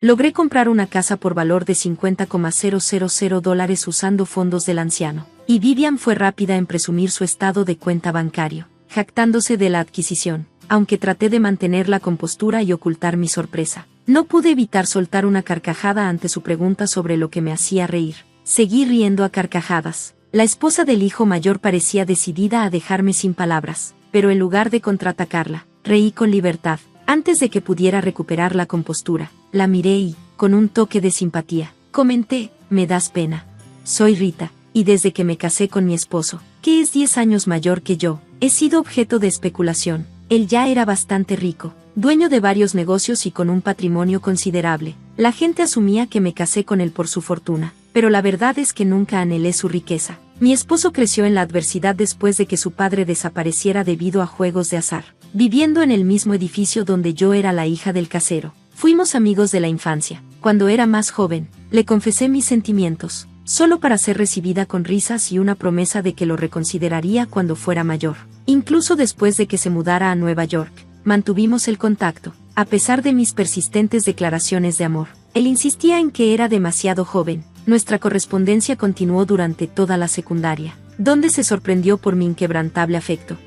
Logré comprar una casa por valor de $50,000 usando fondos del anciano, y Vivian fue rápida en presumir su estado de cuenta bancario, jactándose de la adquisición. Aunque traté de mantener la compostura y ocultar mi sorpresa, no pude evitar soltar una carcajada ante su pregunta sobre lo que me hacía reír. Seguí riendo a carcajadas. La esposa del hijo mayor parecía decidida a dejarme sin palabras, pero en lugar de contraatacarla, reí con libertad. Antes de que pudiera recuperar la compostura, la miré y, con un toque de simpatía, comenté: «Me das pena. Soy Rita, y desde que me casé con mi esposo, que es 10 años mayor que yo, he sido objeto de especulación». Él ya era bastante rico, dueño de varios negocios y con un patrimonio considerable. La gente asumía que me casé con él por su fortuna, pero la verdad es que nunca anhelé su riqueza. Mi esposo creció en la adversidad después de que su padre desapareciera debido a juegos de azar, viviendo en el mismo edificio donde yo era la hija del casero. Fuimos amigos de la infancia. Cuando era más joven, le confesé mis sentimientos, solo para ser recibida con risas y una promesa de que lo reconsideraría cuando fuera mayor. Incluso después de que se mudara a Nueva York, mantuvimos el contacto, a pesar de mis persistentes declaraciones de amor. Él insistía en que era demasiado joven. Nuestra correspondencia continuó durante toda la secundaria, donde se sorprendió por mi inquebrantable afecto.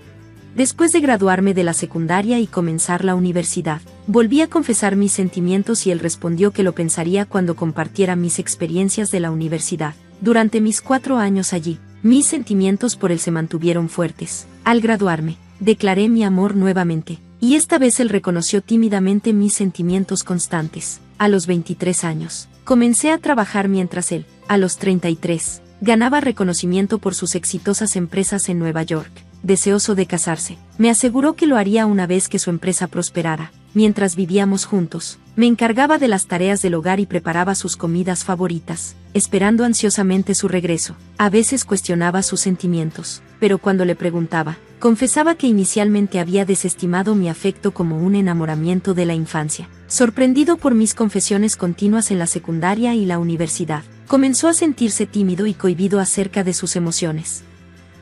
Después de graduarme de la secundaria y comenzar la universidad, volví a confesar mis sentimientos y él respondió que lo pensaría cuando compartiera mis experiencias de la universidad. Durante mis 4 años allí, mis sentimientos por él se mantuvieron fuertes. Al graduarme, declaré mi amor nuevamente, y esta vez él reconoció tímidamente mis sentimientos constantes. A los 23 años, comencé a trabajar mientras él, a los 33, ganaba reconocimiento por sus exitosas empresas en Nueva York. Deseoso de casarse, me aseguró que lo haría una vez que su empresa prosperara. Mientras vivíamos juntos, me encargaba de las tareas del hogar y preparaba sus comidas favoritas, esperando ansiosamente su regreso. A veces cuestionaba sus sentimientos, pero cuando le preguntaba, confesaba que inicialmente había desestimado mi afecto como un enamoramiento de la infancia. Sorprendido por mis confesiones continuas en la secundaria y la universidad, comenzó a sentirse tímido y cohibido acerca de sus emociones.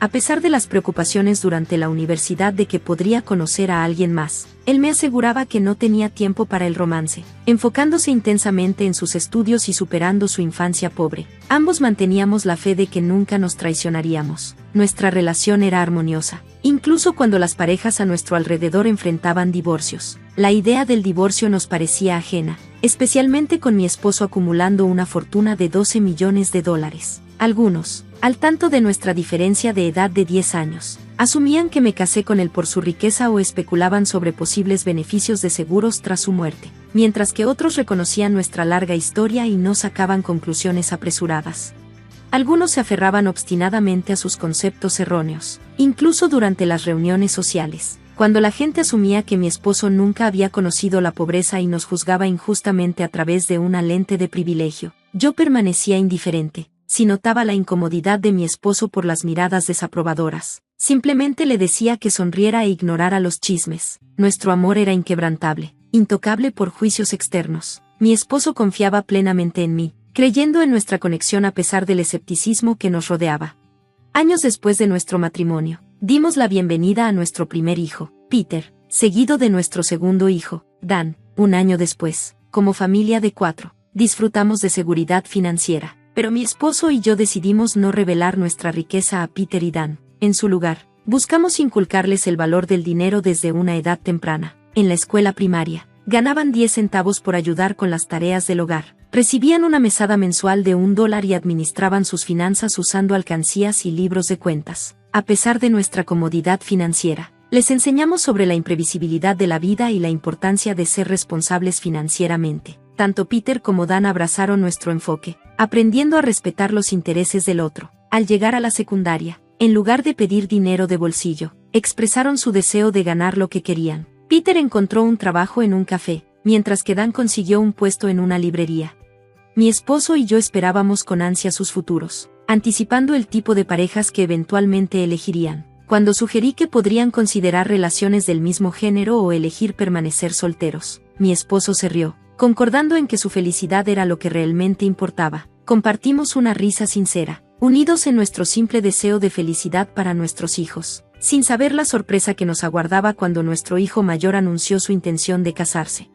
A pesar de las preocupaciones durante la universidad de que podría conocer a alguien más, él me aseguraba que no tenía tiempo para el romance, enfocándose intensamente en sus estudios y superando su infancia pobre. Ambos manteníamos la fe de que nunca nos traicionaríamos. Nuestra relación era armoniosa, incluso cuando las parejas a nuestro alrededor enfrentaban divorcios. La idea del divorcio nos parecía ajena, especialmente con mi esposo acumulando una fortuna de $12 millones. Algunos, al tanto de nuestra diferencia de edad de 10 años, asumían que me casé con él por su riqueza o especulaban sobre posibles beneficios de seguros tras su muerte, mientras que otros reconocían nuestra larga historia y no sacaban conclusiones apresuradas. Algunos se aferraban obstinadamente a sus conceptos erróneos, incluso durante las reuniones sociales, cuando la gente asumía que mi esposo nunca había conocido la pobreza y nos juzgaba injustamente a través de una lente de privilegio. Yo permanecía indiferente. Si notaba la incomodidad de mi esposo por las miradas desaprobadoras, simplemente le decía que sonriera e ignorara los chismes. Nuestro amor era inquebrantable, intocable por juicios externos. Mi esposo confiaba plenamente en mí, creyendo en nuestra conexión a pesar del escepticismo que nos rodeaba. Años después de nuestro matrimonio, dimos la bienvenida a nuestro primer hijo, Peter, seguido de nuestro segundo hijo, Dan. Un año después, como familia de 4, disfrutamos de seguridad financiera. Pero mi esposo y yo decidimos no revelar nuestra riqueza a Peter y Dan. En su lugar, buscamos inculcarles el valor del dinero desde una edad temprana. En la escuela primaria, ganaban 10 centavos por ayudar con las tareas del hogar. Recibían una mesada mensual de $1 y administraban sus finanzas usando alcancías y libros de cuentas. A pesar de nuestra comodidad financiera, les enseñamos sobre la imprevisibilidad de la vida y la importancia de ser responsables financieramente. Tanto Peter como Dan abrazaron nuestro enfoque, aprendiendo a respetar los intereses del otro. Al llegar a la secundaria, en lugar de pedir dinero de bolsillo, expresaron su deseo de ganar lo que querían. Peter encontró un trabajo en un café, mientras que Dan consiguió un puesto en una librería. Mi esposo y yo esperábamos con ansia sus futuros, anticipando el tipo de parejas que eventualmente elegirían. Cuando sugerí que podrían considerar relaciones del mismo género o elegir permanecer solteros, mi esposo se rió, concordando en que su felicidad era lo que realmente importaba. Compartimos una risa sincera, unidos en nuestro simple deseo de felicidad para nuestros hijos, sin saber la sorpresa que nos aguardaba cuando nuestro hijo mayor anunció su intención de casarse.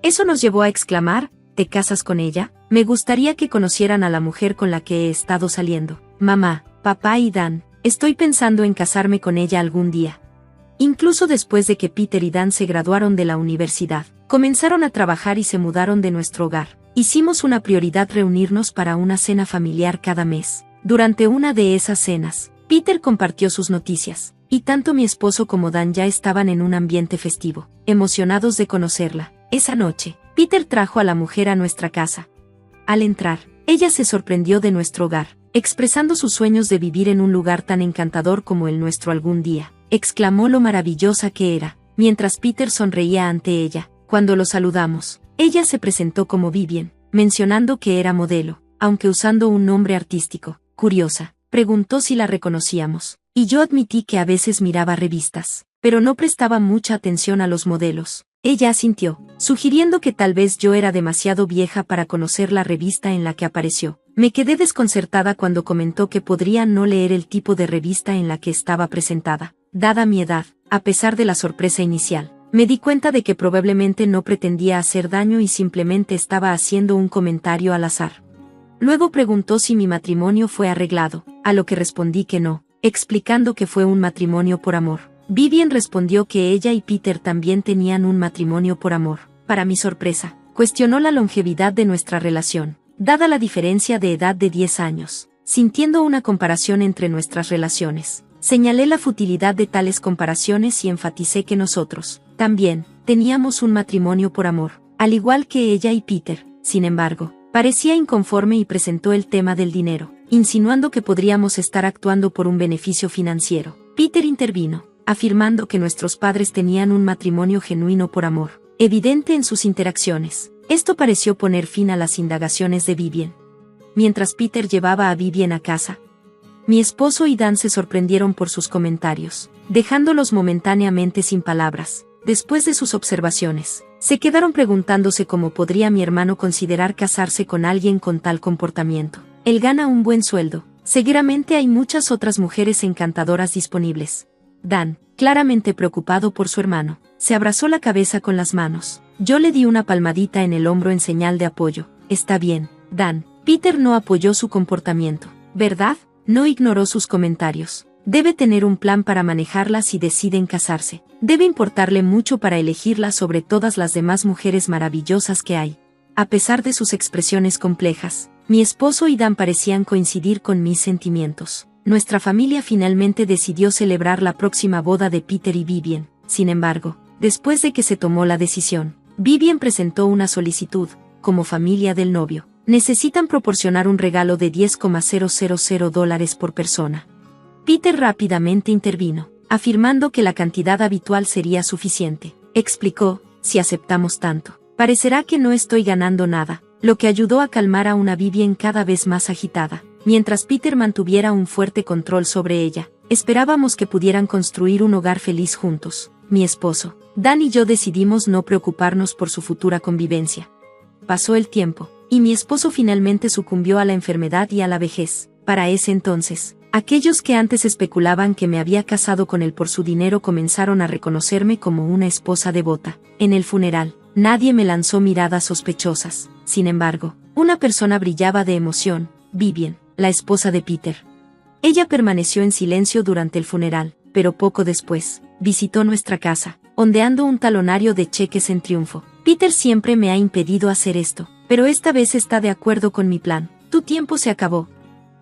Eso nos llevó a exclamar: ¿te casas con ella? Me gustaría que conocieran a la mujer con la que he estado saliendo. Mamá, papá y Dan, estoy pensando en casarme con ella algún día. Incluso después de que Peter y Dan se graduaron de la universidad, comenzaron a trabajar y se mudaron de nuestro hogar. Hicimos una prioridad reunirnos para una cena familiar cada mes. Durante una de esas cenas, Peter compartió sus noticias, y tanto mi esposo como Dan ya estaban en un ambiente festivo, emocionados de conocerla. Esa noche, Peter trajo a la mujer a nuestra casa. Al entrar, ella se sorprendió de nuestro hogar, expresando sus sueños de vivir en un lugar tan encantador como el nuestro algún día. Exclamó lo maravillosa que era, mientras Peter sonreía ante ella. Cuando lo saludamos, ella se presentó como Vivian, mencionando que era modelo, aunque usando un nombre artístico. Curiosa, preguntó si la reconocíamos, y yo admití que a veces miraba revistas, pero no prestaba mucha atención a los modelos. Ella asintió, sugiriendo que tal vez yo era demasiado vieja para conocer la revista en la que apareció. Me quedé desconcertada cuando comentó que podría no leer el tipo de revista en la que estaba presentada. Dada mi edad, a pesar de la sorpresa inicial, me di cuenta de que probablemente no pretendía hacer daño y simplemente estaba haciendo un comentario al azar. Luego preguntó si mi matrimonio fue arreglado, a lo que respondí que no, explicando que fue un matrimonio por amor. Vivian respondió que ella y Peter también tenían un matrimonio por amor. Para mi sorpresa, cuestionó la longevidad de nuestra relación, dada la diferencia de edad de 10 años. Sintiendo una comparación entre nuestras relaciones, señalé la futilidad de tales comparaciones y enfaticé que nosotros, también, teníamos un matrimonio por amor, al igual que ella y Peter. Sin embargo, parecía inconforme y presentó el tema del dinero, insinuando que podríamos estar actuando por un beneficio financiero. Peter intervino, afirmando que nuestros padres tenían un matrimonio genuino por amor, evidente en sus interacciones. Esto pareció poner fin a las indagaciones de Vivian. Mientras Peter llevaba a Vivian a casa, mi esposo y Dan se sorprendieron por sus comentarios, dejándolos momentáneamente sin palabras. Después de sus observaciones, se quedaron preguntándose cómo podría mi hermano considerar casarse con alguien con tal comportamiento. Él gana un buen sueldo. Seguramente hay muchas otras mujeres encantadoras disponibles. Dan, claramente preocupado por su hermano, se abrazó la cabeza con las manos. Yo le di una palmadita en el hombro en señal de apoyo. Está bien, Dan. Peter no apoyó su comportamiento, ¿verdad? No ignoró sus comentarios. Debe tener un plan para manejarla si deciden casarse. Debe importarle mucho para elegirla sobre todas las demás mujeres maravillosas que hay. A pesar de sus expresiones complejas, mi esposo y Dan parecían coincidir con mis sentimientos. Nuestra familia finalmente decidió celebrar la próxima boda de Peter y Vivian. Sin embargo, después de que se tomó la decisión, Vivian presentó una solicitud. Como familia del novio, necesitan proporcionar un regalo de $10,000 por persona. Peter rápidamente intervino, afirmando que la cantidad habitual sería suficiente. Explicó, si aceptamos tanto, parecerá que no estoy ganando nada, lo que ayudó a calmar a una Vivian cada vez más agitada. Mientras Peter mantuviera un fuerte control sobre ella, esperábamos que pudieran construir un hogar feliz juntos. Mi esposo, Dan y yo decidimos no preocuparnos por su futura convivencia. Pasó el tiempo, y mi esposo finalmente sucumbió a la enfermedad y a la vejez. Para ese entonces, aquellos que antes especulaban que me había casado con él por su dinero comenzaron a reconocerme como una esposa devota. En el funeral, nadie me lanzó miradas sospechosas. Sin embargo, una persona brillaba de emoción, Vivian, la esposa de Peter. Ella permaneció en silencio durante el funeral, pero poco después, visitó nuestra casa, ondeando un talonario de cheques en triunfo. Peter siempre me ha impedido hacer esto, pero esta vez está de acuerdo con mi plan. Tu tiempo se acabó.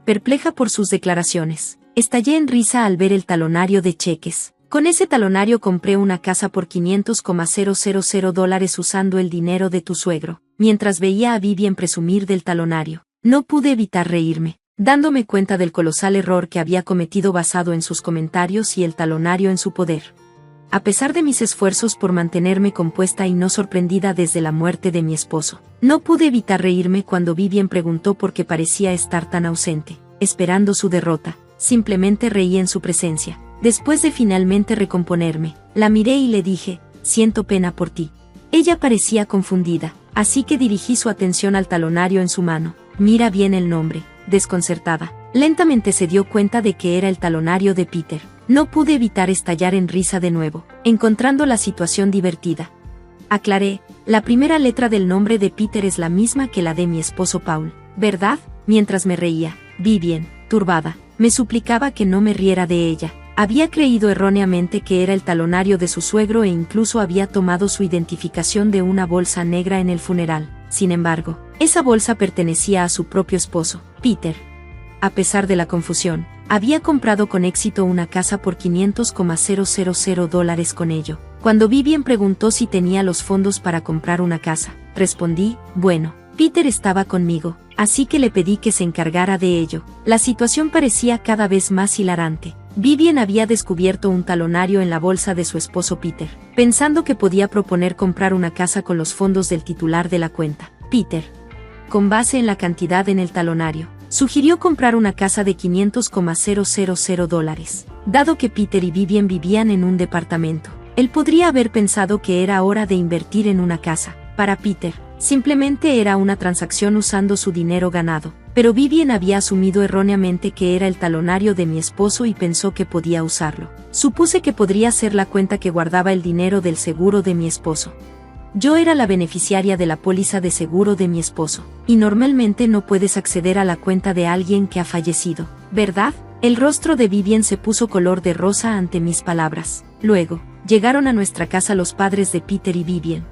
Perpleja por sus declaraciones, estallé en risa al ver el talonario de cheques. Con ese talonario compré una casa por $500,000 usando el dinero de tu suegro. Mientras veía a Vivian presumir del talonario, no pude evitar reírme, dándome cuenta del colosal error que había cometido basado en sus comentarios y el talonario en su poder. A pesar de mis esfuerzos por mantenerme compuesta y no sorprendida desde la muerte de mi esposo, no pude evitar reírme cuando Vivian preguntó por qué parecía estar tan ausente, esperando su derrota. Simplemente reí en su presencia. Después de finalmente recomponerme, la miré y le dije, siento pena por ti. Ella parecía confundida, así que dirigí su atención al talonario en su mano. Mira bien el nombre. Desconcertada, lentamente se dio cuenta de que era el talonario de Peter. No pude evitar estallar en risa de nuevo, encontrando la situación divertida. Aclaré, la primera letra del nombre de Peter es la misma que la de mi esposo Paul, ¿verdad? Mientras me reía, Vivian, turbada, me suplicaba que no me riera de ella. Había creído erróneamente que era el talonario de su suegro e incluso había tomado su identificación de una bolsa negra en el funeral. Sin embargo, esa bolsa pertenecía a su propio esposo, Peter. A pesar de la confusión, había comprado con éxito una casa por $500,000 con ello. Cuando Vivian preguntó si tenía los fondos para comprar una casa, respondí, bueno, Peter estaba conmigo, así que le pedí que se encargara de ello. La situación parecía cada vez más hilarante. Vivian había descubierto un talonario en la bolsa de su esposo Peter, pensando que podía proponer comprar una casa con los fondos del titular de la cuenta, Peter. Con base en la cantidad en el talonario, sugirió comprar una casa de $500,000. Dado que Peter y Vivian vivían en un departamento, él podría haber pensado que era hora de invertir en una casa. Para Peter, simplemente era una transacción usando su dinero ganado, pero Vivian había asumido erróneamente que era el talonario de mi esposo y pensó que podía usarlo. Supuse que podría ser la cuenta que guardaba el dinero del seguro de mi esposo. Yo era la beneficiaria de la póliza de seguro de mi esposo, y normalmente no puedes acceder a la cuenta de alguien que ha fallecido, ¿verdad? El rostro de Vivian se puso color de rosa ante mis palabras. Luego, llegaron a nuestra casa los padres de Peter y Vivian.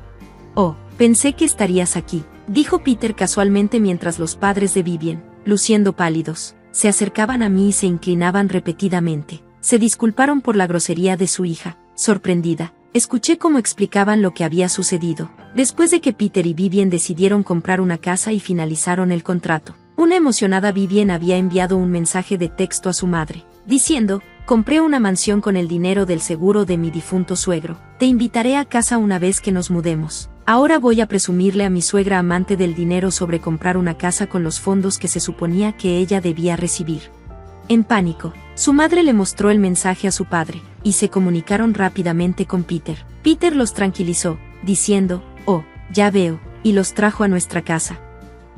Oh, pensé que estarías aquí, dijo Peter casualmente mientras los padres de Vivian, luciendo pálidos, se acercaban a mí y se inclinaban repetidamente. Se disculparon por la grosería de su hija. Sorprendida, escuché cómo explicaban lo que había sucedido. Después de que Peter y Vivian decidieron comprar una casa y finalizaron el contrato, una emocionada Vivian había enviado un mensaje de texto a su madre, diciendo, compré una mansión con el dinero del seguro de mi difunto suegro. Te invitaré a casa una vez que nos mudemos. Ahora voy a presumirle a mi suegra amante del dinero sobre comprar una casa con los fondos que se suponía que ella debía recibir. En pánico, su madre le mostró el mensaje a su padre, y se comunicaron rápidamente con Peter. Peter los tranquilizó, diciendo, oh, ya veo, y los trajo a nuestra casa.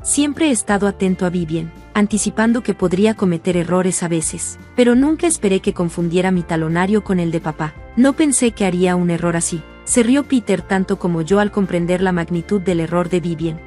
Siempre he estado atento a Vivian, anticipando que podría cometer errores a veces, pero nunca esperé que confundiera mi talonario con el de papá. No pensé que haría un error así. Se rió Peter tanto como yo al comprender la magnitud del error de Vivian.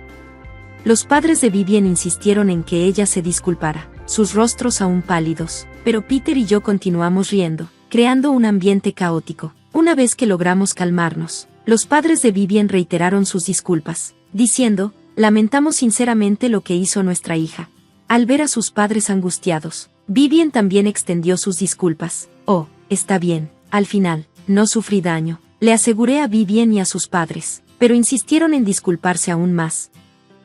Los padres de Vivian insistieron en que ella se disculpara, sus rostros aún pálidos, pero Peter y yo continuamos riendo, creando un ambiente caótico. Una vez que logramos calmarnos, los padres de Vivian reiteraron sus disculpas, diciendo, lamentamos sinceramente lo que hizo nuestra hija. Al ver a sus padres angustiados, Vivian también extendió sus disculpas. Oh, está bien, al final, no sufrí daño. Le aseguré a Vivian y a sus padres, pero insistieron en disculparse aún más.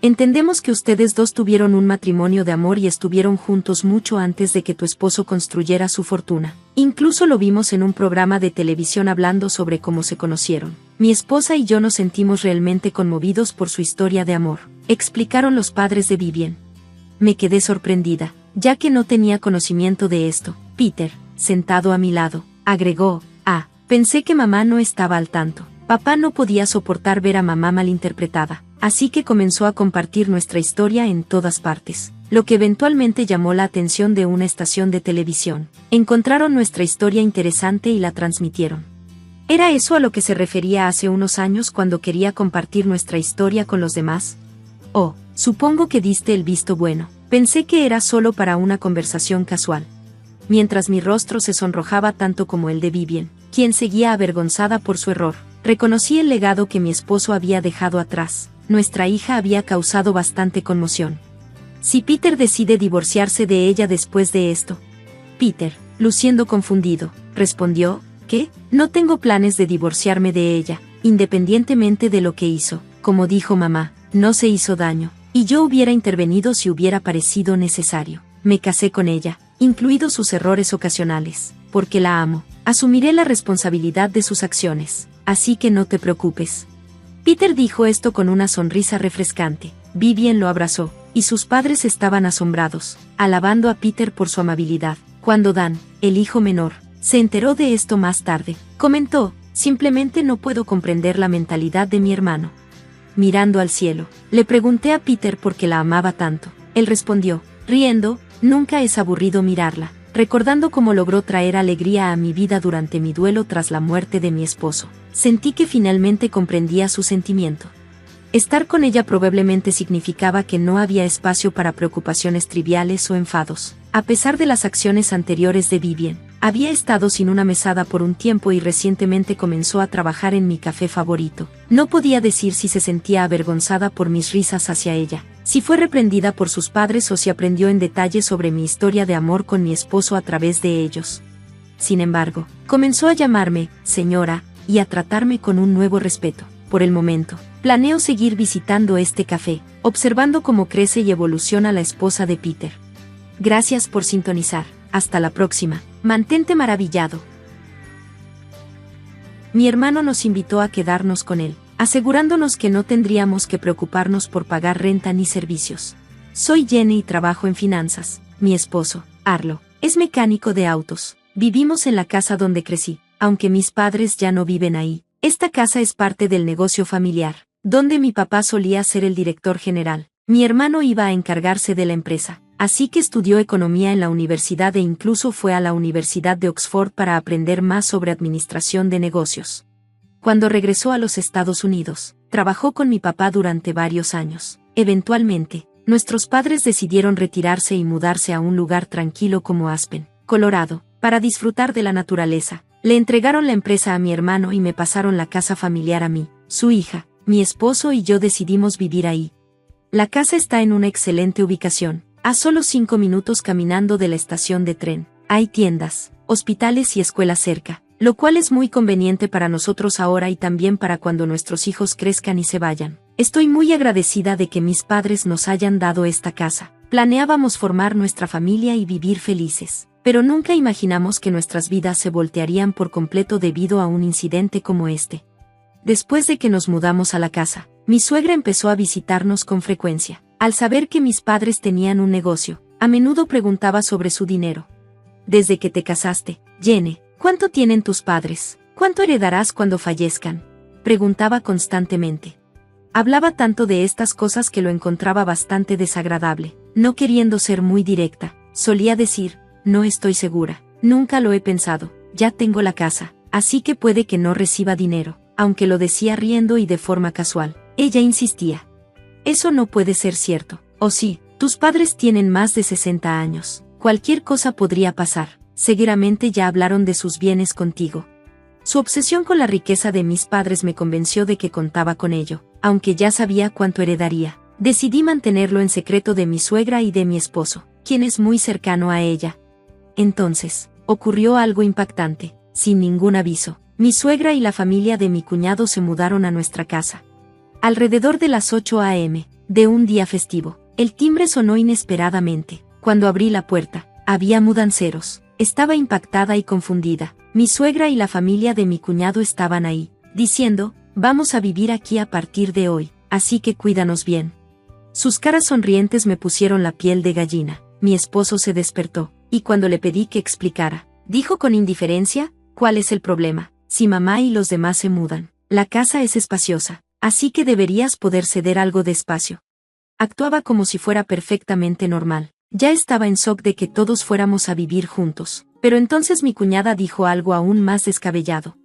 Entendemos que ustedes dos tuvieron un matrimonio de amor y estuvieron juntos mucho antes de que tu esposo construyera su fortuna. Incluso lo vimos en un programa de televisión hablando sobre cómo se conocieron. Mi esposa y yo nos sentimos realmente conmovidos por su historia de amor, explicaron los padres de Vivian. Me quedé sorprendida, ya que no tenía conocimiento de esto. Peter, sentado a mi lado, agregó, pensé que mamá no estaba al tanto. Papá no podía soportar ver a mamá malinterpretada, así que comenzó a compartir nuestra historia en todas partes, lo que eventualmente llamó la atención de una estación de televisión. Encontraron nuestra historia interesante y la transmitieron. ¿Era eso a lo que se refería hace unos años cuando quería compartir nuestra historia con los demás? Oh, supongo que diste el visto bueno. Pensé que era solo para una conversación casual. Mientras mi rostro se sonrojaba tanto como el de Vivian, quien seguía avergonzada por su error, reconocí el legado que mi esposo había dejado atrás. Nuestra hija había causado bastante conmoción. Si Peter decide divorciarse de ella después de esto. Peter, luciendo confundido, respondió, ¿qué? No tengo planes de divorciarme de ella, independientemente de lo que hizo. Como dijo mamá, no se hizo daño, y yo hubiera intervenido si hubiera parecido necesario. Me casé con ella, incluidos sus errores ocasionales, porque la amo. Asumiré la responsabilidad de sus acciones, así que no te preocupes. Peter dijo esto con una sonrisa refrescante. Vivian lo abrazó, y sus padres estaban asombrados, alabando a Peter por su amabilidad. Cuando Dan, el hijo menor, se enteró de esto más tarde, comentó, simplemente no puedo comprender la mentalidad de mi hermano. Mirando al cielo, le pregunté a Peter por qué la amaba tanto. Él respondió, riendo, nunca es aburrido mirarla, recordando cómo logró traer alegría a mi vida durante mi duelo tras la muerte de mi esposo. Sentí que finalmente comprendía su sentimiento. Estar con ella probablemente significaba que no había espacio para preocupaciones triviales o enfados. A pesar de las acciones anteriores de Vivian, había estado sin una mesada por un tiempo y recientemente comenzó a trabajar en mi café favorito. No podía decir si se sentía avergonzada por mis risas hacia ella, si fue reprendida por sus padres o si aprendió en detalle sobre mi historia de amor con mi esposo a través de ellos. Sin embargo, comenzó a llamarme señora y a tratarme con un nuevo respeto. Por el momento, planeo seguir visitando este café, observando cómo crece y evoluciona la esposa de Peter. Gracias por sintonizar. Hasta la próxima. Mantente maravillado. Mi hermano nos invitó a quedarnos con él, asegurándonos que no tendríamos que preocuparnos por pagar renta ni servicios. Soy Jenny y trabajo en finanzas. Mi esposo, Arlo, es mecánico de autos. Vivimos en la casa donde crecí, aunque mis padres ya no viven ahí. Esta casa es parte del negocio familiar, donde mi papá solía ser el director general. Mi hermano iba a encargarse de la empresa, así que estudió economía en la universidad e incluso fue a la Universidad de Oxford para aprender más sobre administración de negocios. Cuando regresó a los Estados Unidos, trabajó con mi papá durante varios años. Eventualmente, nuestros padres decidieron retirarse y mudarse a un lugar tranquilo como Aspen, Colorado, para disfrutar de la naturaleza. Le entregaron la empresa a mi hermano y me pasaron la casa familiar a mí. Su hija, mi esposo y yo decidimos vivir ahí. La casa está en una excelente ubicación, a solo 5 minutos caminando de la estación de tren. Hay tiendas, hospitales y escuelas cerca, lo cual es muy conveniente para nosotros ahora y también para cuando nuestros hijos crezcan y se vayan. Estoy muy agradecida de que mis padres nos hayan dado esta casa. Planeábamos formar nuestra familia y vivir felices, pero nunca imaginamos que nuestras vidas se voltearían por completo debido a un incidente como este. Después de que nos mudamos a la casa, mi suegra empezó a visitarnos con frecuencia. Al saber que mis padres tenían un negocio, a menudo preguntaba sobre su dinero. Desde que te casaste, Jenny, ¿cuánto tienen tus padres? ¿Cuánto heredarás cuando fallezcan? Preguntaba constantemente. Hablaba tanto de estas cosas que lo encontraba bastante desagradable. No queriendo ser muy directa, solía decir, no estoy segura, nunca lo he pensado, ya tengo la casa, así que puede que no reciba dinero. Aunque lo decía riendo y de forma casual, ella insistía. Eso no puede ser cierto. O sí, tus padres tienen más de 60 años. Cualquier cosa podría pasar. Seguramente ya hablaron de sus bienes contigo. Su obsesión con la riqueza de mis padres me convenció de que contaba con ello, aunque ya sabía cuánto heredaría. Decidí mantenerlo en secreto de mi suegra y de mi esposo, quien es muy cercano a ella. Entonces, ocurrió algo impactante, sin ningún aviso. Mi suegra y la familia de mi cuñado se mudaron a nuestra casa. Alrededor de las 8 a.m., de un día festivo, el timbre sonó inesperadamente. Cuando abrí la puerta, había mudanceros. Estaba impactada y confundida. Mi suegra y la familia de mi cuñado estaban ahí, diciendo, vamos a vivir aquí a partir de hoy, así que cuídanos bien. Sus caras sonrientes me pusieron la piel de gallina. Mi esposo se despertó, y cuando le pedí que explicara, dijo con indiferencia, ¿cuál es el problema? Si mamá y los demás se mudan, la casa es espaciosa, así que deberías poder ceder algo de espacio. Actuaba como si fuera perfectamente normal. Ya estaba en shock de que todos fuéramos a vivir juntos, pero entonces mi cuñada dijo algo aún más descabellado.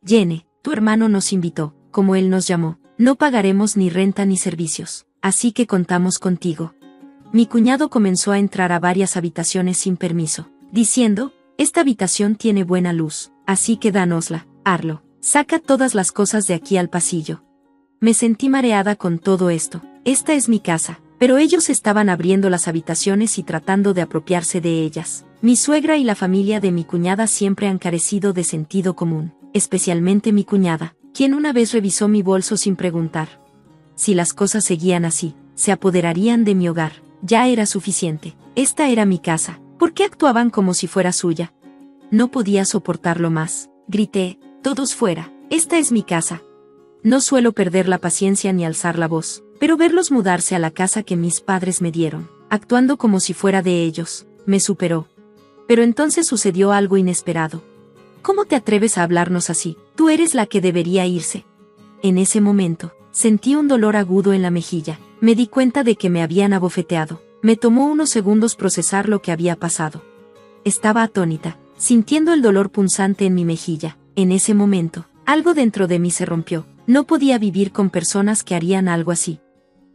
Jenny, tu hermano nos invitó, como él nos llamó, no pagaremos ni renta ni servicios, así que contamos contigo. Mi cuñado comenzó a entrar a varias habitaciones sin permiso, diciendo, esta habitación tiene buena luz, así que dánosla, Arlo, saca todas las cosas de aquí al pasillo. Me sentí mareada con todo esto. Esta es mi casa, pero ellos estaban abriendo las habitaciones y tratando de apropiarse de ellas. Mi suegra y la familia de mi cuñada siempre han carecido de sentido común, especialmente mi cuñada, quien una vez revisó mi bolso sin preguntar. Si las cosas seguían así, se apoderarían de mi hogar. Ya era suficiente. Esta era mi casa. ¿Por qué actuaban como si fuera suya? No podía soportarlo más. Grité, todos fuera. Esta es mi casa. No suelo perder la paciencia ni alzar la voz, pero verlos mudarse a la casa que mis padres me dieron, actuando como si fuera de ellos, me superó. Pero entonces sucedió algo inesperado. ¿Cómo te atreves a hablarnos así? Tú eres la que debería irse. En ese momento, sentí un dolor agudo en la mejilla. Me di cuenta de que me habían abofeteado. Me tomó unos segundos procesar lo que había pasado. Estaba atónita, sintiendo el dolor punzante en mi mejilla. En ese momento, Algo dentro de mí se rompió. No podía vivir con personas que harían algo así.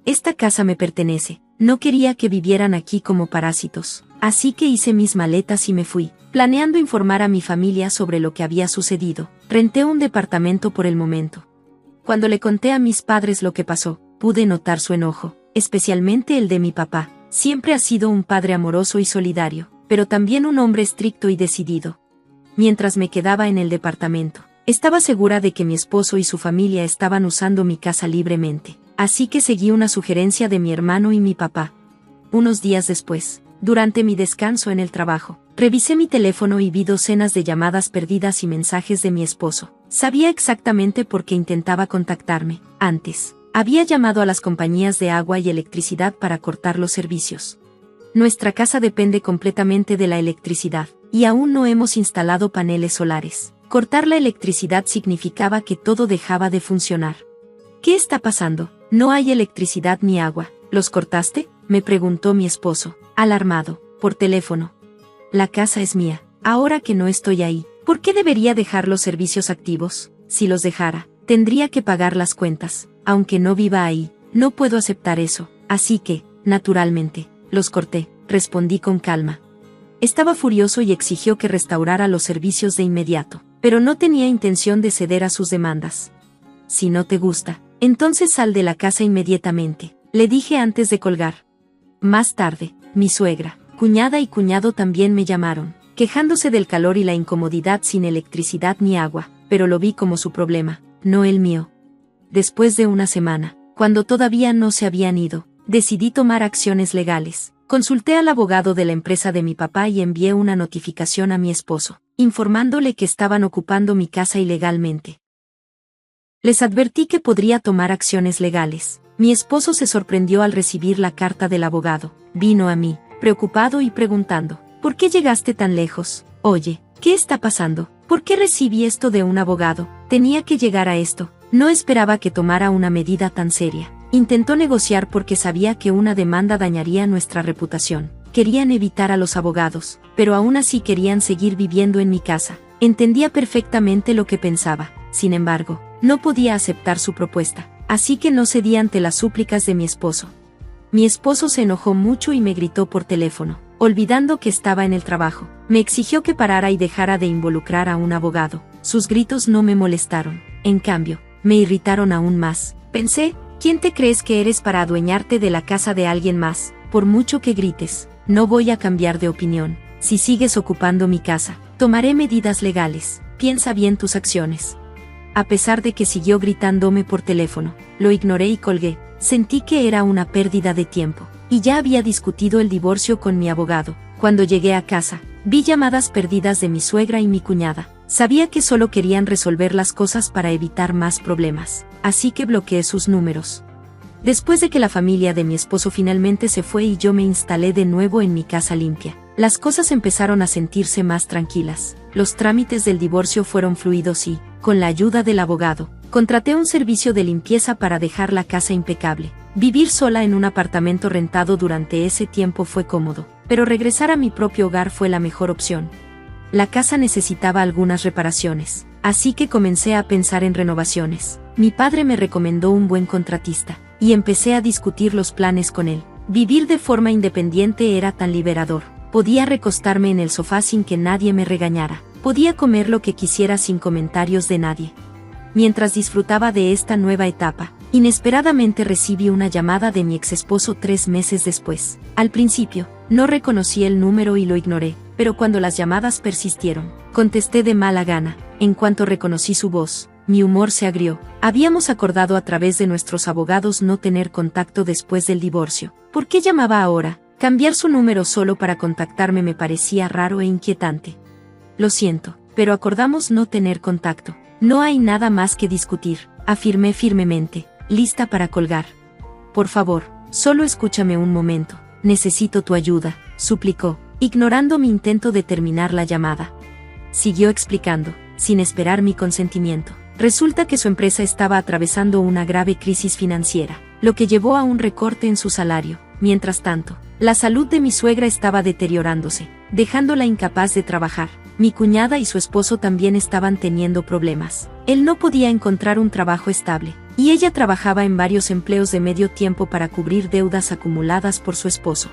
Esta casa me pertenece. No quería que vivieran aquí como parásitos. Así que hice mis maletas y me fui, planeando informar a mi familia sobre lo que había sucedido. Renté un departamento por el momento. Cuando le conté a mis padres lo que pasó, pude notar su enojo, especialmente el de mi papá. Siempre ha sido un padre amoroso y solidario, pero también un hombre estricto y decidido. Mientras me quedaba en el departamento, estaba segura de que mi esposo y su familia estaban usando mi casa libremente, así que seguí una sugerencia de mi hermano y mi papá. Unos días después, durante mi descanso en el trabajo, revisé mi teléfono y vi docenas de llamadas perdidas y mensajes de mi esposo. Sabía exactamente por qué intentaba contactarme. Antes, había llamado a las compañías de agua y electricidad para cortar los servicios. Nuestra casa depende completamente de la electricidad, y aún no hemos instalado paneles solares. Cortar la electricidad significaba que todo dejaba de funcionar. ¿Qué está pasando? No hay electricidad ni agua. ¿Los cortaste?, me preguntó mi esposo, alarmado, por teléfono. La casa es mía. Ahora que no estoy ahí, ¿por qué debería dejar los servicios activos? Si los dejara, tendría que pagar las cuentas. Aunque no viva ahí, no puedo aceptar eso. Así que, naturalmente, los corté, respondí con calma. Estaba furioso y exigió que restaurara los servicios de inmediato, pero no tenía intención de ceder a sus demandas. Si no te gusta, entonces sal de la casa inmediatamente, le dije antes de colgar. Más tarde, mi suegra, cuñada y cuñado también me llamaron, quejándose del calor y la incomodidad sin electricidad ni agua, pero lo vi como su problema, no el mío. Después de una semana, cuando todavía no se habían ido, decidí tomar acciones legales. Consulté al abogado de la empresa de mi papá y envié una notificación a mi esposo, informándole que estaban ocupando mi casa ilegalmente. Les advertí que podría tomar acciones legales. Mi esposo se sorprendió al recibir la carta del abogado. Vino a mí, preocupado y preguntando, ¿por qué llegaste tan lejos? Oye, ¿qué está pasando? ¿Por qué recibí esto de un abogado? Tenía que llegar a esto. No esperaba que tomara una medida tan seria. Intentó negociar porque sabía que una demanda dañaría nuestra reputación. Querían evitar a los abogados, pero aún así querían seguir viviendo en mi casa. Entendía perfectamente lo que pensaba. Sin embargo, no podía aceptar su propuesta, así que no cedí ante las súplicas de mi esposo. Mi esposo se enojó mucho y me gritó por teléfono, olvidando que estaba en el trabajo. Me exigió que parara y dejara de involucrar a un abogado. Sus gritos no me molestaron. En cambio, me irritaron aún más. Pensé, ¿quién te crees que eres para adueñarte de la casa de alguien más? Por mucho que grites, no voy a cambiar de opinión. Si sigues ocupando mi casa, tomaré medidas legales. Piensa bien tus acciones. A pesar de que siguió gritándome por teléfono, lo ignoré y colgué. Sentí que era una pérdida de tiempo, y ya había discutido el divorcio con mi abogado. Cuando llegué a casa, vi llamadas perdidas de mi suegra y mi cuñada. Sabía que solo querían resolver las cosas para evitar más problemas, así que bloqueé sus números. Después de que la familia de mi esposo finalmente se fue y yo me instalé de nuevo en mi casa limpia, las cosas empezaron a sentirse más tranquilas. Los trámites del divorcio fueron fluidos y, con la ayuda del abogado, contraté un servicio de limpieza para dejar la casa impecable. Vivir sola en un apartamento rentado durante ese tiempo fue cómodo, pero regresar a mi propio hogar fue la mejor opción. La casa necesitaba algunas reparaciones, así que comencé a pensar en renovaciones. Mi padre me recomendó un buen contratista, y empecé a discutir los planes con él. Vivir de forma independiente era tan liberador. Podía recostarme en el sofá sin que nadie me regañara. Podía comer lo que quisiera sin comentarios de nadie. Mientras disfrutaba de esta nueva etapa, inesperadamente recibí una llamada de mi exesposo 3 meses después. Al principio, no reconocí el número y lo ignoré, pero cuando las llamadas persistieron, contesté de mala gana. En cuanto reconocí su voz, mi humor se agrió. Habíamos acordado a través de nuestros abogados no tener contacto después del divorcio. ¿Por qué llamaba ahora? Cambiar su número solo para contactarme me parecía raro e inquietante. Lo siento, pero acordamos no tener contacto. No hay nada más que discutir, afirmé firmemente, lista para colgar. Por favor, solo escúchame un momento. Necesito tu ayuda, suplicó, ignorando mi intento de terminar la llamada. Siguió explicando, sin esperar mi consentimiento. Resulta que su empresa estaba atravesando una grave crisis financiera, lo que llevó a un recorte en su salario. Mientras tanto, la salud de mi suegra estaba deteriorándose, dejándola incapaz de trabajar. Mi cuñada y su esposo también estaban teniendo problemas. Él no podía encontrar un trabajo estable, y ella trabajaba en varios empleos de medio tiempo para cubrir deudas acumuladas por su esposo.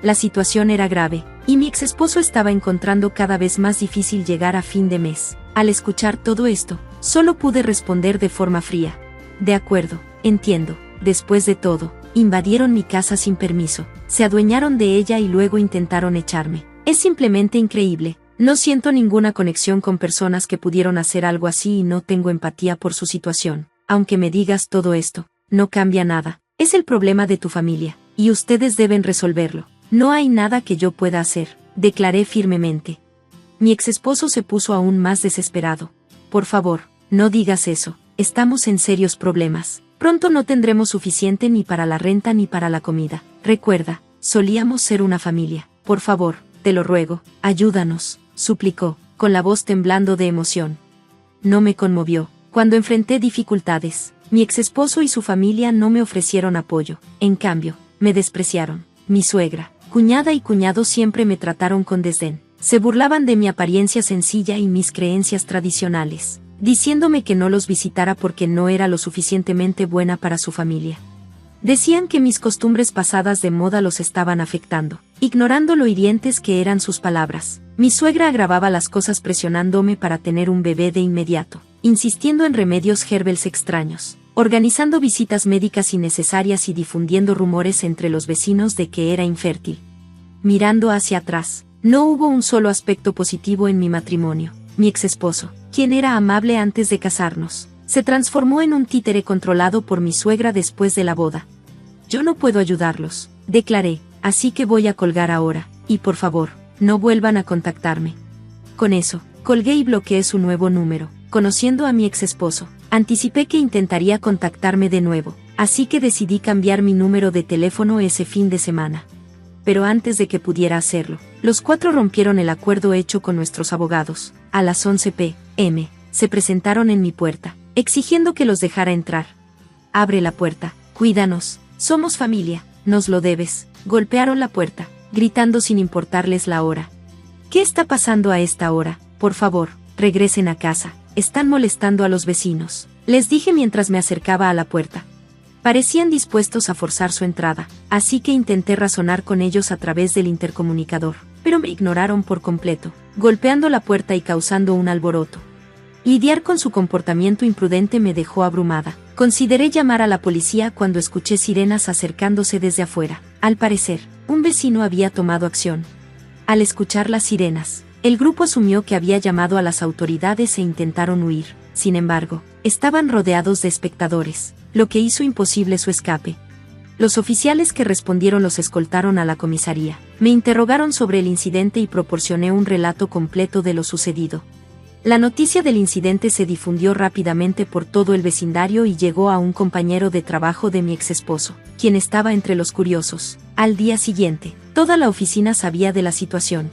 La situación era grave, y mi exesposo estaba encontrando cada vez más difícil llegar a fin de mes. Al escuchar todo esto, solo pude responder de forma fría. De acuerdo, entiendo. Después de todo, invadieron mi casa sin permiso, se adueñaron de ella y luego intentaron echarme. Es simplemente increíble. No siento ninguna conexión con personas que pudieron hacer algo así y no tengo empatía por su situación. Aunque me digas todo esto, no cambia nada. Es el problema de tu familia, y ustedes deben resolverlo. No hay nada que yo pueda hacer, declaré firmemente. Mi exesposo se puso aún más desesperado. Por favor, no digas eso, estamos en serios problemas. Pronto no tendremos suficiente ni para la renta ni para la comida. Recuerda, solíamos ser una familia. Por favor, te lo ruego, ayúdanos, suplicó, con la voz temblando de emoción. No me conmovió. Cuando enfrenté dificultades, mi exesposo y su familia no me ofrecieron apoyo. En cambio, me despreciaron. Mi suegra, cuñada y cuñado siempre me trataron con desdén. Se burlaban de mi apariencia sencilla y mis creencias tradicionales, diciéndome que no los visitara porque no era lo suficientemente buena para su familia. Decían que mis costumbres pasadas de moda los estaban afectando, ignorando lo hirientes que eran sus palabras. Mi suegra agravaba las cosas presionándome para tener un bebé de inmediato, insistiendo en remedios herbales extraños, organizando visitas médicas innecesarias y difundiendo rumores entre los vecinos de que era infértil. Mirando hacia atrás, no hubo un solo aspecto positivo en mi matrimonio. Mi exesposo, quien era amable antes de casarnos, se transformó en un títere controlado por mi suegra después de la boda. Yo no puedo ayudarlos, declaré, así que voy a colgar ahora, y por favor, no vuelvan a contactarme. Con eso, colgué y bloqueé su nuevo número. Conociendo a mi exesposo, anticipé que intentaría contactarme de nuevo, así que decidí cambiar mi número de teléfono ese fin de semana. Pero antes de que pudiera hacerlo, los 4 rompieron el acuerdo hecho con nuestros abogados. A las 11 p.m., se presentaron en mi puerta, exigiendo que los dejara entrar. Abre la puerta, cuídanos, somos familia, nos lo debes. Golpearon la puerta, gritando sin importarles la hora. ¿Qué está pasando a esta hora? Por favor, regresen a casa, están molestando a los vecinos, les dije mientras me acercaba a la puerta. Parecían dispuestos a forzar su entrada, así que intenté razonar con ellos a través del intercomunicador, pero me ignoraron por completo, golpeando la puerta y causando un alboroto. Lidiar con su comportamiento imprudente me dejó abrumada. Consideré llamar a la policía cuando escuché sirenas acercándose desde afuera. Al parecer, un vecino había tomado acción. Al escuchar las sirenas, el grupo asumió que había llamado a las autoridades e intentaron huir. Sin embargo, estaban rodeados de espectadores, lo que hizo imposible su escape. Los oficiales que respondieron los escoltaron a la comisaría. Me interrogaron sobre el incidente y proporcioné un relato completo de lo sucedido. La noticia del incidente se difundió rápidamente por todo el vecindario y llegó a un compañero de trabajo de mi exesposo, quien estaba entre los curiosos. Al día siguiente, toda la oficina sabía de la situación.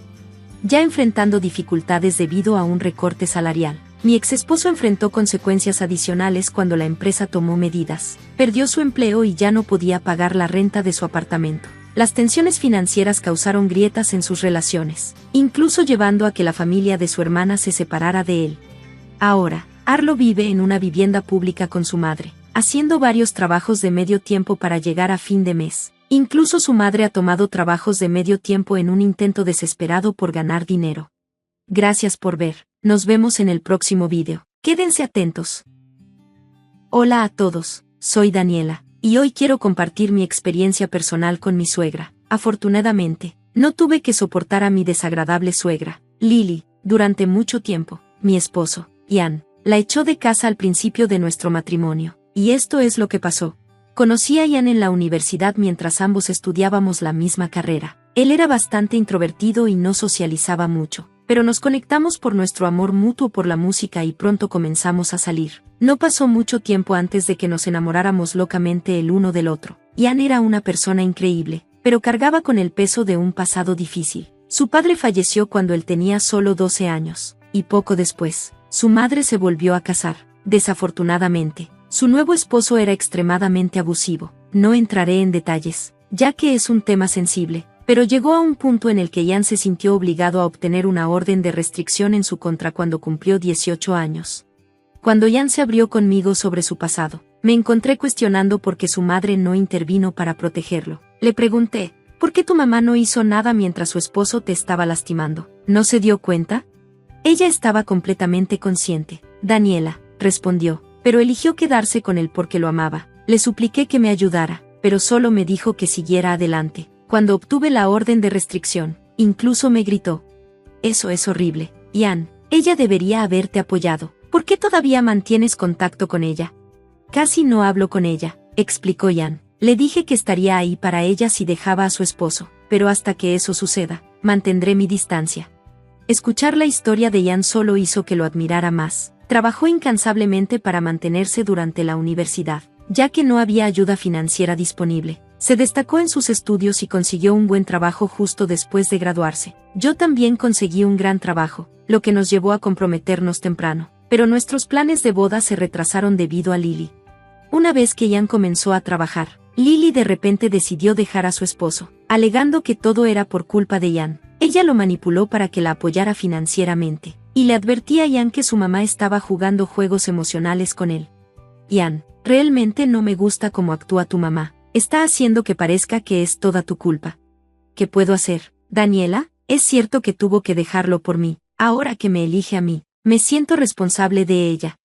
Ya enfrentando dificultades debido a un recorte salarial, mi exesposo enfrentó consecuencias adicionales cuando la empresa tomó medidas. Perdió su empleo y ya no podía pagar la renta de su apartamento. Las tensiones financieras causaron grietas en sus relaciones, incluso llevando a que la familia de su hermana se separara de él. Ahora, Arlo vive en una vivienda pública con su madre, haciendo varios trabajos de medio tiempo para llegar a fin de mes. Incluso su madre ha tomado trabajos de medio tiempo en un intento desesperado por ganar dinero. Gracias por ver, nos vemos en el próximo video. Quédense atentos. Hola a todos, soy Daniela. Y hoy quiero compartir mi experiencia personal con mi suegra. Afortunadamente, no tuve que soportar a mi desagradable suegra, Lily, durante mucho tiempo. Mi esposo, Ian, la echó de casa al principio de nuestro matrimonio. Y esto es lo que pasó. Conocí a Ian en la universidad mientras ambos estudiábamos la misma carrera. Él era bastante introvertido y no socializaba mucho, pero nos conectamos por nuestro amor mutuo por la música y pronto comenzamos a salir. No pasó mucho tiempo antes de que nos enamoráramos locamente el uno del otro. Ian era una persona increíble, pero cargaba con el peso de un pasado difícil. Su padre falleció cuando él tenía solo 12 años, y poco después, su madre se volvió a casar. Desafortunadamente, su nuevo esposo era extremadamente abusivo. No entraré en detalles, ya que es un tema sensible, pero llegó a un punto en el que Ian se sintió obligado a obtener una orden de restricción en su contra cuando cumplió 18 años. Cuando Ian se abrió conmigo sobre su pasado, me encontré cuestionando por qué su madre no intervino para protegerlo. Le pregunté, ¿por qué tu mamá no hizo nada mientras su esposo te estaba lastimando? ¿No se dio cuenta? Ella estaba completamente consciente. Daniela, respondió, pero eligió quedarse con él porque lo amaba. Le supliqué que me ayudara, pero solo me dijo que siguiera adelante. Cuando obtuve la orden de restricción, incluso me gritó. Eso es horrible, Ian. Ella debería haberte apoyado. ¿Por qué todavía mantienes contacto con ella? Casi no hablo con ella, explicó Ian. Le dije que estaría ahí para ella si dejaba a su esposo, pero hasta que eso suceda, mantendré mi distancia. Escuchar la historia de Ian solo hizo que lo admirara más. Trabajó incansablemente para mantenerse durante la universidad, ya que no había ayuda financiera disponible. Se destacó en sus estudios y consiguió un buen trabajo justo después de graduarse. Yo también conseguí un gran trabajo, lo que nos llevó a comprometernos temprano, pero nuestros planes de boda se retrasaron debido a Lily. Una vez que Ian comenzó a trabajar, Lily de repente decidió dejar a su esposo, alegando que todo era por culpa de Ian. Ella lo manipuló para que la apoyara financieramente, y le advertía a Ian que su mamá estaba jugando juegos emocionales con él. Ian, realmente no me gusta cómo actúa tu mamá. Está haciendo que parezca que es toda tu culpa. ¿Qué puedo hacer, Daniela? Es cierto que tuvo que dejarlo por mí. Ahora que me elige a mí, me siento responsable de ella.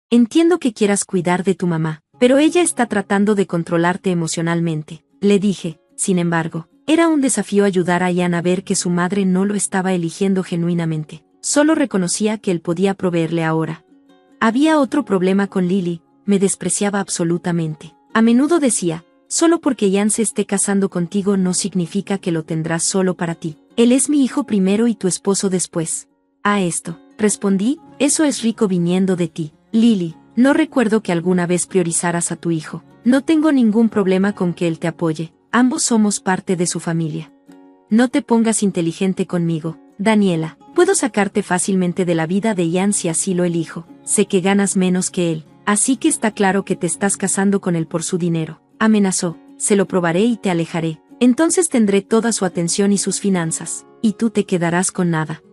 Entiendo que quieras cuidar de tu mamá, pero ella está tratando de controlarte emocionalmente, le dije. Sin embargo, era un desafío ayudar a Ian a ver que su madre no lo estaba eligiendo genuinamente. Solo reconocía que él podía proveerle ahora. Había otro problema con Lily, me despreciaba absolutamente. A menudo decía, solo porque Ian se esté casando contigo no significa que lo tendrás solo para ti. Él es mi hijo primero y tu esposo después. A esto, respondí, eso es rico viniendo de ti, Lily. No recuerdo que alguna vez priorizaras a tu hijo. No tengo ningún problema con que él te apoye. Ambos somos parte de su familia. No te pongas inteligente conmigo, Daniela. Puedo sacarte fácilmente de la vida de Ian si así lo elijo. Sé que ganas menos que él, así que está claro que te estás casando con él por su dinero. Amenazó, se lo probaré y te alejaré. Entonces tendré toda su atención y sus finanzas, y tú te quedarás con nada.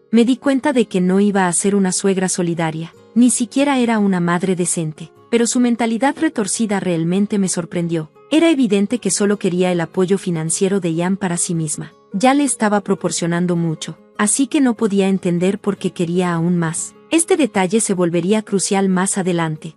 Me di cuenta de que no iba a ser una suegra solidaria, ni siquiera era una madre decente, pero su mentalidad retorcida realmente me sorprendió. Era evidente que solo quería el apoyo financiero de Ian para sí misma. Ya le estaba proporcionando mucho, así que no podía entender por qué quería aún más. Este detalle se volvería crucial más adelante.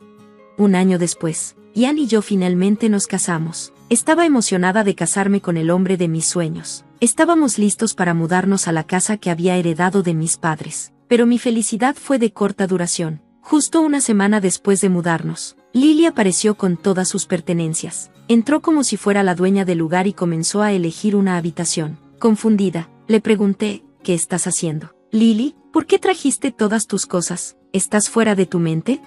Un año después, Ian y yo finalmente nos casamos. Estaba emocionada de casarme con el hombre de mis sueños. Estábamos listos para mudarnos a la casa que había heredado de mis padres. Pero mi felicidad fue de corta duración. Justo una semana después de mudarnos, Lily apareció con todas sus pertenencias. Entró como si fuera la dueña del lugar y comenzó a elegir una habitación. Confundida, le pregunté, ¿qué estás haciendo? Lily, ¿por qué trajiste todas tus cosas? ¿Estás fuera de tu mente?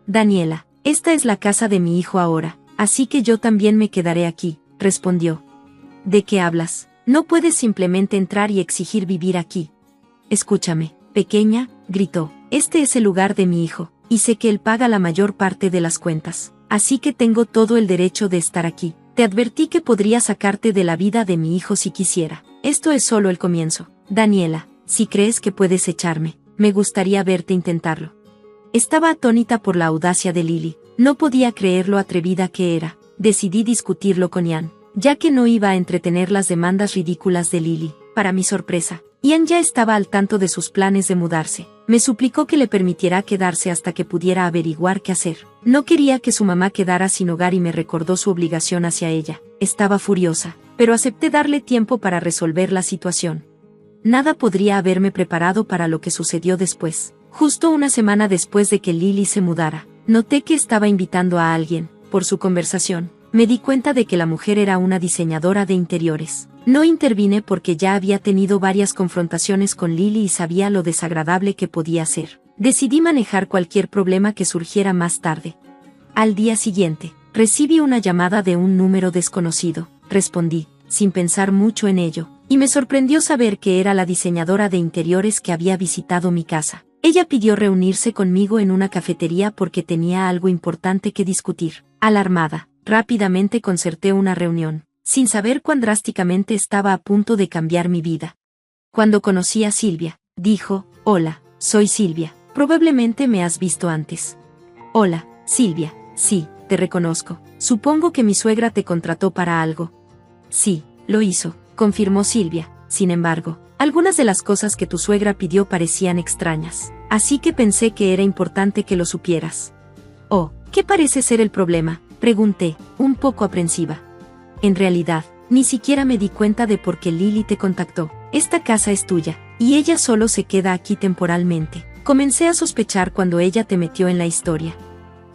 Daniela, esta es la casa de mi hijo ahora, así que yo también me quedaré aquí, respondió. ¿De qué hablas? No puedes simplemente entrar y exigir vivir aquí. Escúchame, pequeña, gritó, este es el lugar de mi hijo, y sé que él paga la mayor parte de las cuentas, así que tengo todo el derecho de estar aquí. Te advertí que podría sacarte de la vida de mi hijo si quisiera. Esto es solo el comienzo. Daniela, si crees que puedes echarme, me gustaría verte intentarlo. Estaba atónita por la audacia de Lily. No podía creer lo atrevida que era. Decidí discutirlo con Ian, ya que no iba a entretener las demandas ridículas de Lily. Para mi sorpresa, Ian ya estaba al tanto de sus planes de mudarse. Me suplicó que le permitiera quedarse hasta que pudiera averiguar qué hacer. No quería que su mamá quedara sin hogar y me recordó su obligación hacia ella. Estaba furiosa, pero acepté darle tiempo para resolver la situación. Nada podría haberme preparado para lo que sucedió después. Justo una semana después de que Lily se mudara, noté que estaba invitando a alguien. Por su conversación, me di cuenta de que la mujer era una diseñadora de interiores. No intervine porque ya había tenido varias confrontaciones con Lily y sabía lo desagradable que podía ser. Decidí manejar cualquier problema que surgiera más tarde. Al día siguiente, recibí una llamada de un número desconocido. Respondí, sin pensar mucho en ello, y me sorprendió saber que era la diseñadora de interiores que había visitado mi casa. Ella pidió reunirse conmigo en una cafetería porque tenía algo importante que discutir. Alarmada, rápidamente concerté una reunión. sin saber cuán drásticamente estaba a punto de cambiar mi vida. Cuando conocí a Silvia, dijo, «Hola, soy Silvia, probablemente me has visto antes». «Hola, Silvia, sí, te reconozco. Supongo que mi suegra te contrató para algo». «Sí, lo hizo», confirmó Silvia. «Sin embargo, algunas de las cosas que tu suegra pidió parecían extrañas, así que pensé que era importante que lo supieras». «Oh, ¿qué parece ser el problema?», pregunté, un poco aprensiva. «En realidad, ni siquiera me di cuenta de por qué Lily te contactó. Esta casa es tuya, y ella solo se queda aquí temporalmente. Comencé a sospechar cuando ella te metió en la historia».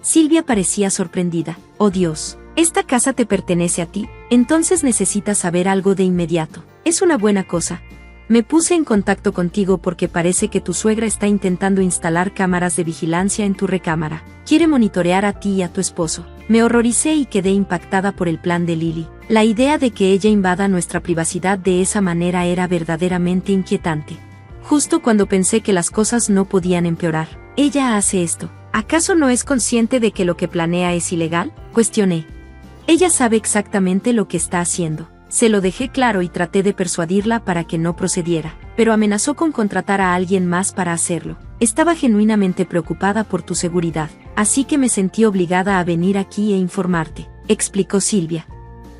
Silvia parecía sorprendida. «Oh Dios, esta casa te pertenece a ti, entonces necesitas saber algo de inmediato. Es una buena cosa. Me puse en contacto contigo porque parece que tu suegra está intentando instalar cámaras de vigilancia en tu recámara. Quiere monitorear a ti y a tu esposo». Me horroricé y quedé impactada por el plan de Lily. La idea de que ella invada nuestra privacidad de esa manera era verdaderamente inquietante. Justo cuando pensé que las cosas no podían empeorar, ella hace esto. ¿Acaso no es consciente de que lo que planea es ilegal?, cuestioné. Ella sabe exactamente lo que está haciendo. Se lo dejé claro y traté de persuadirla para que no procediera, pero amenazó con contratar a alguien más para hacerlo. Estaba genuinamente preocupada por tu seguridad, así que me sentí obligada a venir aquí e informarte, explicó Silvia.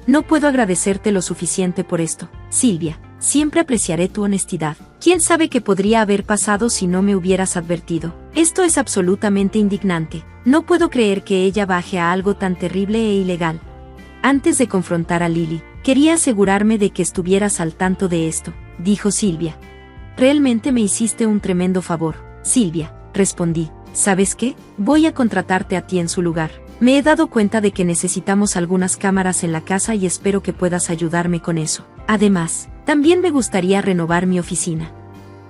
No puedo agradecerte lo suficiente por esto, Silvia. Siempre apreciaré tu honestidad. ¿Quién sabe qué podría haber pasado si no me hubieras advertido? Esto es absolutamente indignante. No puedo creer que ella baje a algo tan terrible e ilegal. Antes de confrontar a Lily, quería asegurarme de que estuvieras al tanto de esto, dijo Silvia. Realmente me hiciste un tremendo favor, Silvia, respondí. ¿Sabes qué? Voy a contratarte a ti en su lugar. Me he dado cuenta de que necesitamos algunas cámaras en la casa y espero que puedas ayudarme con eso. Además, también me gustaría renovar mi oficina.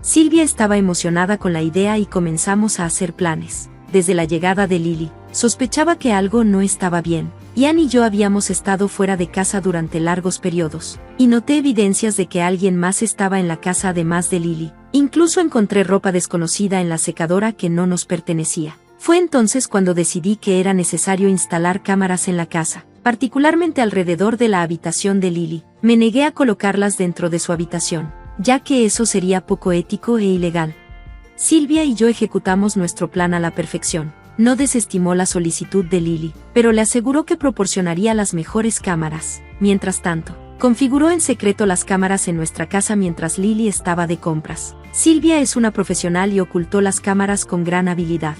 Silvia estaba emocionada con la idea y comenzamos a hacer planes. Desde la llegada de Lily, sospechaba que algo no estaba bien. Ian y yo habíamos estado fuera de casa durante largos periodos, y noté evidencias de que alguien más estaba en la casa además de Lily. Incluso encontré ropa desconocida en la secadora que no nos pertenecía. Fue entonces cuando decidí que era necesario instalar cámaras en la casa, particularmente alrededor de la habitación de Lily. Me negué a colocarlas dentro de su habitación, ya que eso sería poco ético e ilegal. Silvia y yo ejecutamos nuestro plan a la perfección. No desestimó la solicitud de Lily, pero le aseguró que proporcionaría las mejores cámaras. Mientras tanto, configuró en secreto las cámaras en nuestra casa mientras Lily estaba de compras. Silvia es una profesional y ocultó las cámaras con gran habilidad.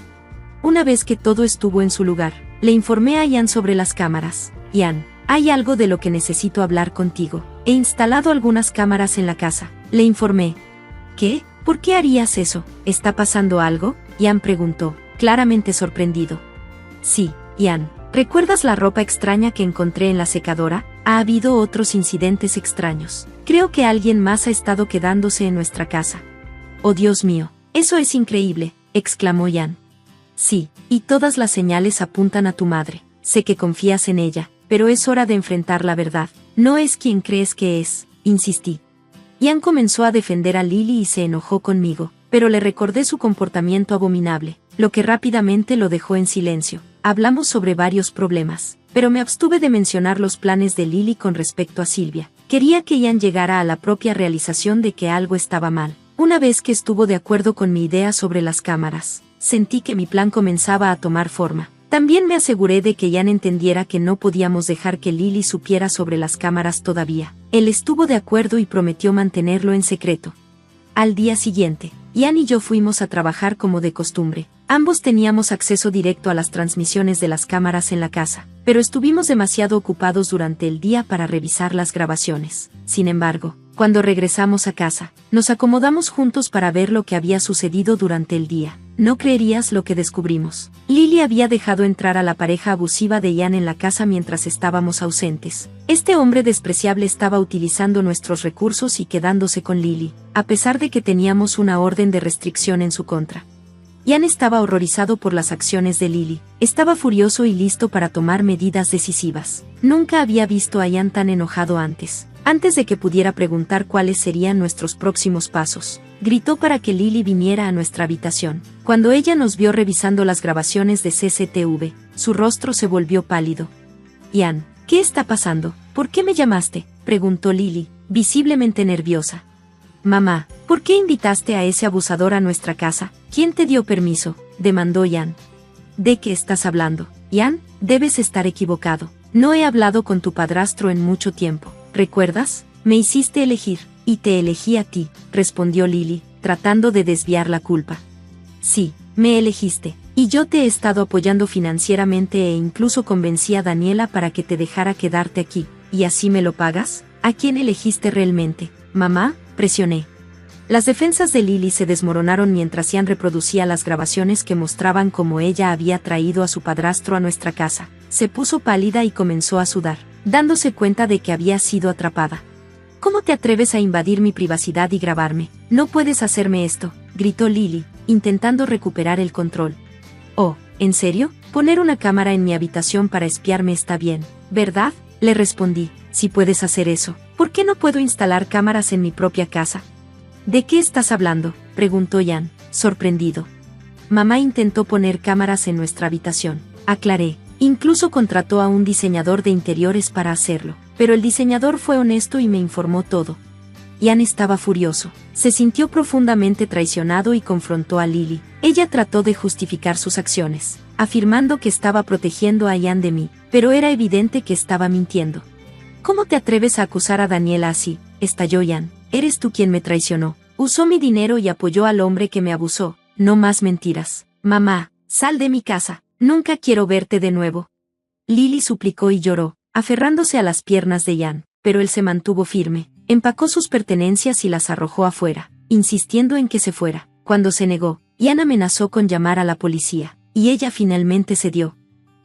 Una vez que todo estuvo en su lugar, le informé a Ian sobre las cámaras. «Ian, hay algo de lo que necesito hablar contigo. He instalado algunas cámaras en la casa», le informé. «¿Qué? ¿Por qué harías eso? ¿Está pasando algo?», Ian preguntó, claramente sorprendido. «Sí, Ian, ¿recuerdas la ropa extraña que encontré en la secadora? Ha habido otros incidentes extraños. Creo que alguien más ha estado quedándose en nuestra casa». «Oh Dios mío, eso es increíble», exclamó Ian. «Sí, y todas las señales apuntan a tu madre. Sé que confías en ella, pero es hora de enfrentar la verdad. No es quien crees que es», insistí. Ian comenzó a defender a Lily y se enojó conmigo, pero le recordé su comportamiento abominable, lo que rápidamente lo dejó en silencio. Hablamos sobre varios problemas, pero me abstuve de mencionar los planes de Lily con respecto a Silvia. Quería que Ian llegara a la propia realización de que algo estaba mal. Una vez que estuvo de acuerdo con mi idea sobre las cámaras, sentí que mi plan comenzaba a tomar forma. También me aseguré de que Ian entendiera que no podíamos dejar que Lily supiera sobre las cámaras todavía. Él estuvo de acuerdo y prometió mantenerlo en secreto. Al día siguiente, Ian y yo fuimos a trabajar como de costumbre. Ambos teníamos acceso directo a las transmisiones de las cámaras en la casa, pero estuvimos demasiado ocupados durante el día para revisar las grabaciones. Sin embargo, cuando regresamos a casa, nos acomodamos juntos para ver lo que había sucedido durante el día. No creerías lo que descubrimos. Lily había dejado entrar a la pareja abusiva de Ian en la casa mientras estábamos ausentes. Este hombre despreciable estaba utilizando nuestros recursos y quedándose con Lily, a pesar de que teníamos una orden de restricción en su contra. Ian estaba horrorizado por las acciones de Lily. Estaba furioso y listo para tomar medidas decisivas. Nunca había visto a Ian tan enojado antes. Antes de que pudiera preguntar cuáles serían nuestros próximos pasos, gritó para que Lily viniera a nuestra habitación. Cuando ella nos vio revisando las grabaciones de CCTV, su rostro se volvió pálido. «Ian, ¿qué está pasando?», ¿por qué me llamaste?, preguntó Lily, visiblemente nerviosa. Mamá, ¿por qué invitaste a ese abusador a nuestra casa? ¿Quién te dio permiso?, demandó Ian. ¿De qué estás hablando, Ian? Debes estar equivocado. No he hablado con tu padrastro en mucho tiempo. ¿Recuerdas? Me hiciste elegir, y te elegí a ti, respondió Lily, tratando de desviar la culpa. Sí, me elegiste, y yo te he estado apoyando financieramente e incluso convencí a Daniela para que te dejara quedarte aquí. ¿Y así me lo pagas? ¿A quién elegiste realmente, mamá?, presioné. Las defensas de Lily se desmoronaron mientras Ian reproducía las grabaciones que mostraban cómo ella había traído a su padrastro a nuestra casa. Se puso pálida y comenzó a sudar, dándose cuenta de que había sido atrapada. ¿Cómo te atreves a invadir mi privacidad y grabarme? No puedes hacerme esto, gritó Lily, intentando recuperar el control. Oh, ¿en serio? Poner una cámara en mi habitación para espiarme está bien, ¿verdad?, le respondí. Si puedes hacer eso, ¿por qué no puedo instalar cámaras en mi propia casa? ¿De qué estás hablando?, preguntó Ian, sorprendido. Mamá intentó poner cámaras en nuestra habitación, aclaré. Incluso contrató a un diseñador de interiores para hacerlo, pero el diseñador fue honesto y me informó todo. Ian estaba furioso, se sintió profundamente traicionado y confrontó a Lily. Ella trató de justificar sus acciones, afirmando que estaba protegiendo a Ian de mí, pero era evidente que estaba mintiendo. ¿Cómo te atreves a acusar a Daniela así?, estalló Ian. Eres tú quien me traicionó. Usó mi dinero y apoyó al hombre que me abusó. No más mentiras. Mamá, sal de mi casa. Nunca quiero verte de nuevo. Lily suplicó y lloró, aferrándose a las piernas de Ian, pero él se mantuvo firme. Empacó sus pertenencias y las arrojó afuera, insistiendo en que se fuera. Cuando se negó, Ian amenazó con llamar a la policía, y ella finalmente cedió.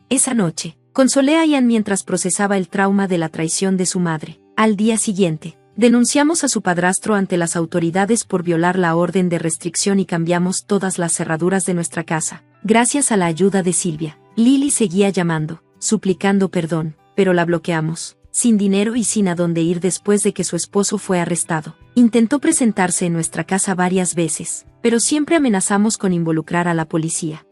Esa noche, consolé a Ian mientras procesaba el trauma de la traición de su madre. Al día siguiente, denunciamos a su padrastro ante las autoridades por violar la orden de restricción y cambiamos todas las cerraduras de nuestra casa. Gracias a la ayuda de Silvia, Lily seguía llamando, suplicando perdón, pero la bloqueamos, sin dinero y sin a dónde ir después de que su esposo fue arrestado. Intentó presentarse en nuestra casa varias veces, pero siempre amenazamos con involucrar a la policía.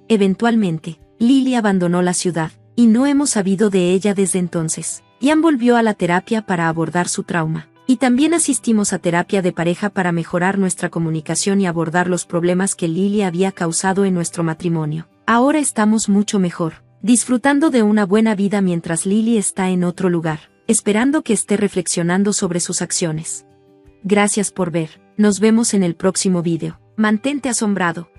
Eventualmente, Lily abandonó la ciudad, y no hemos sabido de ella desde entonces. Ian volvió a la terapia para abordar su trauma. Y también asistimos a terapia de pareja para mejorar nuestra comunicación y abordar los problemas que Lily había causado en nuestro matrimonio. Ahora estamos mucho mejor, disfrutando de una buena vida mientras Lily está en otro lugar, esperando que esté reflexionando sobre sus acciones. Gracias por ver, nos vemos en el próximo video. Mantente asombrado.